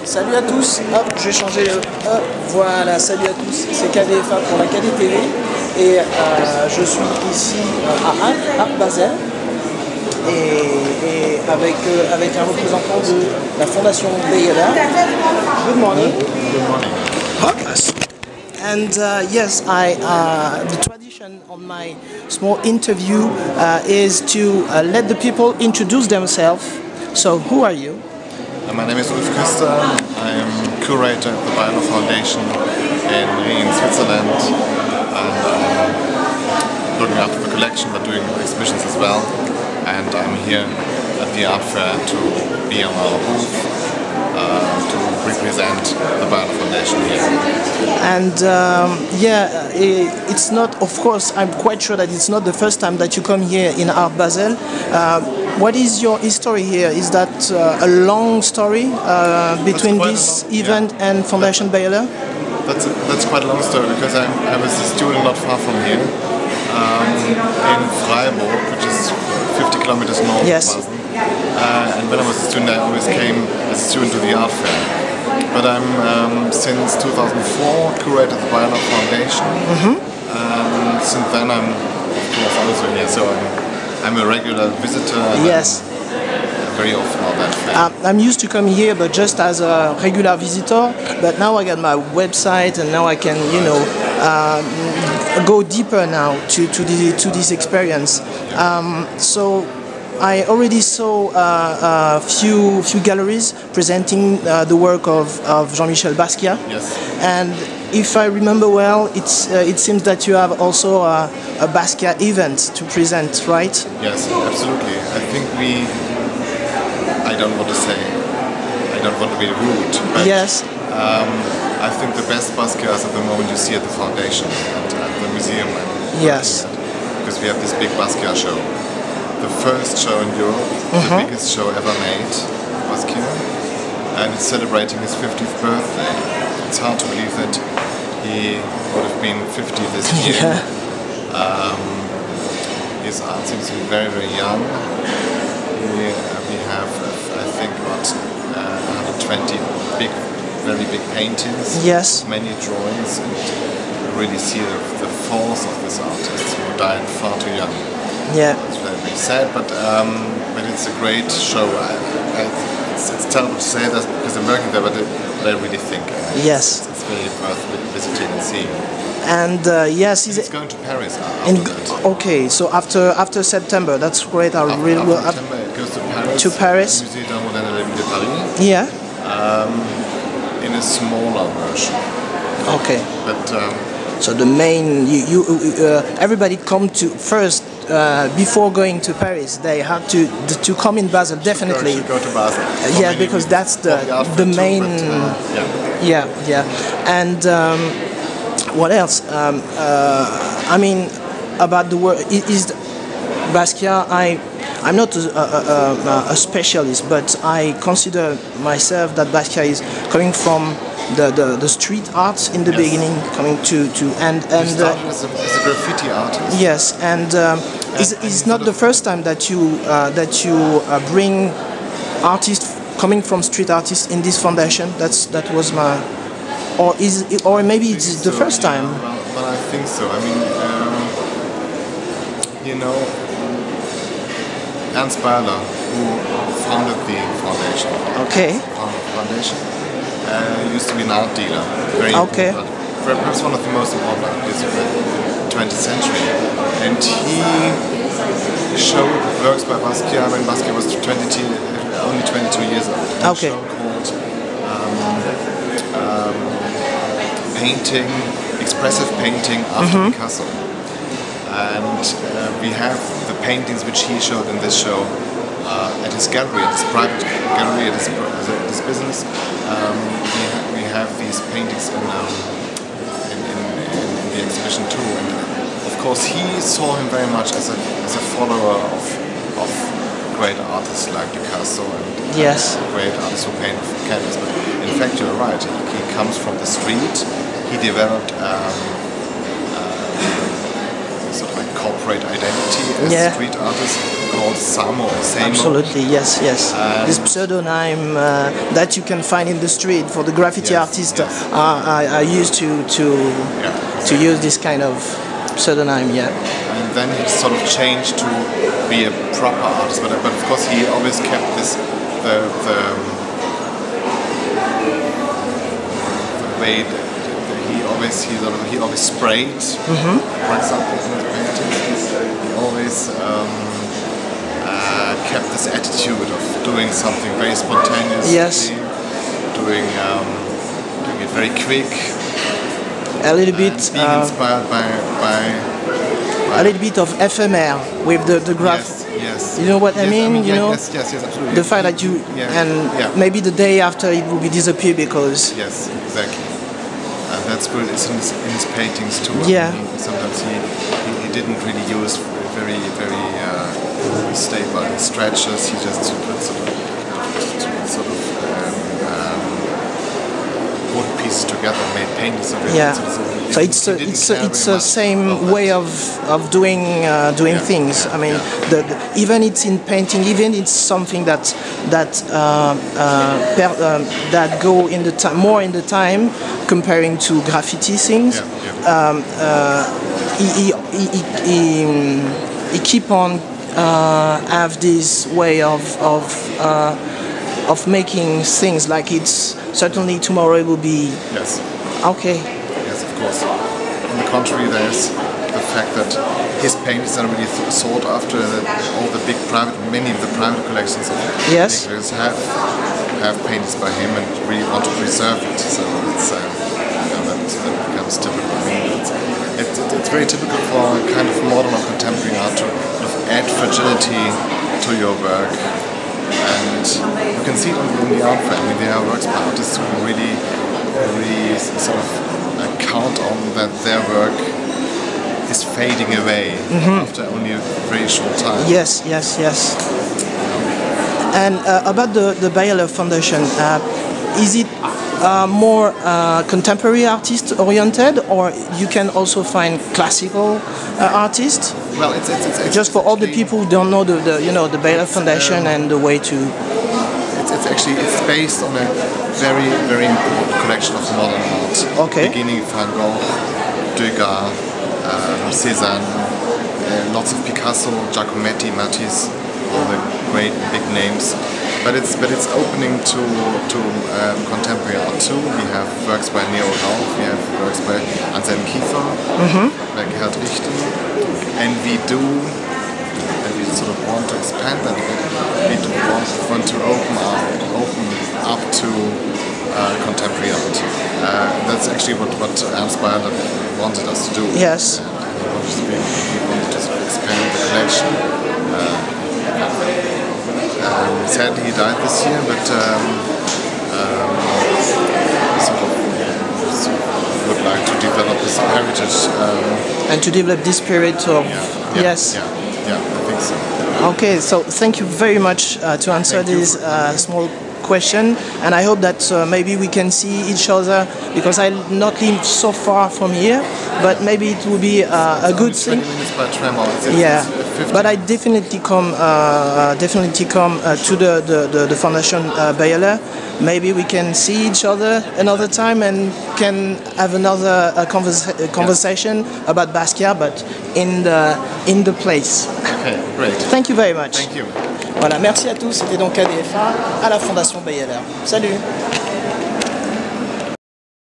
Salut à tous, hop, je vais changer le voilà, salut à tous, c'est KDTV pour la KDTV et je suis ici à Art Basel et avec un représentant de la Fondation Beyeler. Good morning. Good morning. And yes, the tradition on my small interview is to let the people introduce themselves. So, who are you? My name is Ulf Küster. I am curator at the Beyeler Foundation in Switzerland, and I'm looking after the collection but doing exhibitions as well. And I'm here at the art fair to be on our booth to represent the Beyeler Foundation here. And yeah, it's not, of course, I'm quite sure that it's not the first time that you come here in Art Basel. What is your history here? Is that a long story between this event and Fondation Beyeler? That's quite a long story because I was a student not far from here in Freiburg, which is 50 kilometers north of Basel. And when I was a student, I always came as a student to the art fair. But I'm since 2004 curator at the Beyeler Foundation, and since then I'm of course also here. So I'm a regular visitor. Yes. Very often on that fair. I'm used to come here, but just as a regular visitor. But now I got my website, and now I can, you know, go deeper now to this experience. So I already saw a few galleries presenting the work of Jean Michel Basquiat. Yes. And if I remember well, it seems that you have also a Basquiat event to present, right? Yes, absolutely. I think I don't want to say, I don't want to be rude, but yes. I think the best Basquiats at the moment you see at the Foundation and at the museum. Yes. Because we have this big Basquiat show. The first show in Europe, the biggest show ever made, Basquiat, and it's celebrating his 50th birthday. It's hard to believe that he would have been 50 this year. Yeah. His art seems to be very, very young. We have, I think, about 120 very big paintings, yes. Many drawings, and you really see the force of this artist who died far too young. Yeah. It's very sad, but it's a great show. It's terrible to say that because I'm working there, but I really think yes. It's very worth visiting and seeing. And yes, it's going to Paris okay, so after September, that's great. After September, it goes to Paris. To Paris. Musée de Paris. Yeah. In a smaller version. Okay. But so the main everybody come to first before going to Paris. They have to come in Basel definitely. Should go to Basel. Yeah, because that's the main. Yeah. And what else? I mean, about the work is Basquiat. I'm not a specialist, but I consider myself that Basquiat is coming from the street art in the beginning, coming to and started as a graffiti artist. Yes, and it's not the first time that you bring artists coming from street artists in this foundation. That was my, or maybe it's the first time. Well, I think so. I mean, you know, Art Basel, who founded the foundation. Okay. Founded the foundation. Used to be an art dealer. Very important. Perhaps one of the most important artists of the 20th century. And he showed works by Basquiat when Basquiat was only 22 years old. Okay. A show called painting, expressive painting after Picasso. And we have the paintings which he showed in this show at his gallery, at his private gallery, at his business. We have these paintings in the exhibition too. And of course, he saw him very much as a follower of great artists like Picasso and yes. Great artists who paint canvas. But in fact, you're right. He comes from the street. He developed sort of like corporate identity as street artist called Samo or Samo. Absolutely, yes, yes. This pseudonym that you can find in the street for the graffiti artists are used to use this kind of pseudonym, And then he sort of changed to be a proper artist, but of course he always kept this the way that he always sprayed. For example, in his paintings, he always kept this attitude of doing something very spontaneously, doing it very quick. A little bit being inspired by a little bit of ephemer with the graph. Yes. You know what I mean? You know, yes, absolutely. The fact that you maybe the day after it will be disappear because. Yes, exactly. And that's what it's in his paintings too. Yeah. I mean, sometimes he didn't really use very stable stretches. He just put sort of wooden pieces together, made paintings of it. Yeah. So it's the same way of doing things. I mean, even it's in painting, even it's something that go in the more in the time comparing to graffiti things. He keep on have this way of making things like it's certainly tomorrow it will be okay. Yes, of course. On the contrary, there's the fact that his paintings are really sought after. That all the many of the private collections of painters have paintings by him and really want to preserve it. So that becomes typical. I mean, it's very typical for kind of modern or contemporary art to sort of add fragility to your work. And you can see it in the art fair. I mean, there are works by artists who really sort of count on that their work is fading away after only a very short time. Yes. And about the Beyeler Foundation, is it more contemporary artist oriented, or you can also find classical artists? Well, it's just for all the people who don't know the Beyeler Foundation and the way to. It's based on a very important collection of modern art. Okay. Beginning Van Gogh, Degas, Cézanne, lots of Picasso, Giacometti, Matisse, all the great big names. But it's opening to contemporary art too. We have works by Neo Rauch, we have works by Anselm Kiefer, by Gerhard Richter, and we sort of want to expand that a bit. We want to open up to contemporary art. That's actually what Art Basel wanted us to do. Yes. We wanted to sort of expand the collection. Sadly, he died this year, but sort of would like to develop this heritage. And to develop this spirit of yes. Yeah, I think so. Okay, so thank you very much to answer this small question, and I hope that maybe we can see each other, because I not live so far from here, but maybe it will be a good thing. 20 minutes by tram. But I definitely come to the Fondation Beyeler. Maybe we can see each other another time and can have another conversation about Basquiat, but in the place. Okay, great. Thank you very much. Thank you. Voilà, merci à tous. C'était donc KDTV à la Fondation Beyeler. Salut.